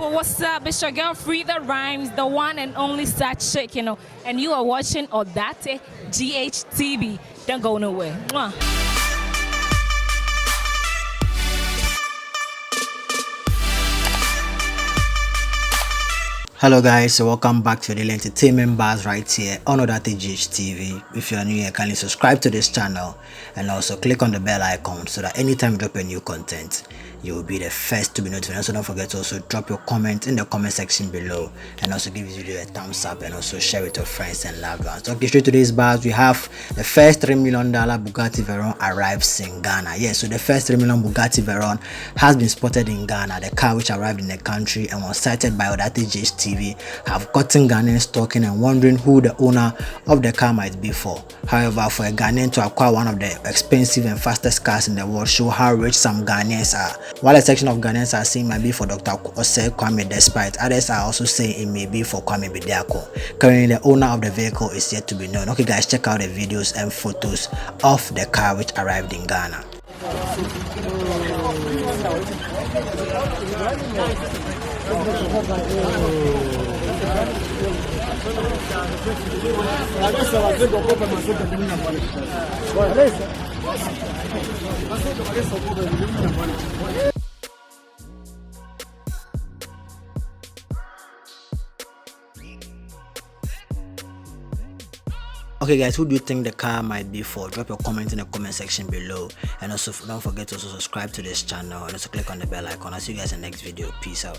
people, what's up? It's your girl Free the Rhymes, the one and only sad chick, and you are watching Odate GHTV. Don't go nowhere. Mwah. Hello guys, so welcome back to the entertainment bars right here on Odate GHTV. If you are new here, kindly subscribe to this channel and also click on the bell icon so that anytime we drop a new content, you will be the first to be notified. Also, don't forget to also drop your comment in the comment section below and also give this video a thumbs up and also share with your friends and loved ones. Okay, straight to these bars, we have the first $3 million Bugatti Veyron arrives in Ghana. Yes, so the first $3 million Bugatti Veyron has been spotted in Ghana. The car which arrived in the country and was sighted by Odate GHTV have gotten Ghanaians talking and wondering who the owner of the car might be for. However, for a Ghanaian to acquire one of the expensive and fastest cars in the world show how rich some Ghanaians are. While a section of Ghanaians are saying it might be for Dr. Osei Kwame, despite others are also saying it may be for Kwame Bediako. Currently, the owner of the vehicle is yet to be known. Okay guys, check out the videos and photos of the car which arrived in Ghana. Okay guys, who do you think the car might be for? Drop your comment in the comment section below and also don't forget to also subscribe to this channel and also click on the bell icon. I'll see you guys in the next video. Peace out.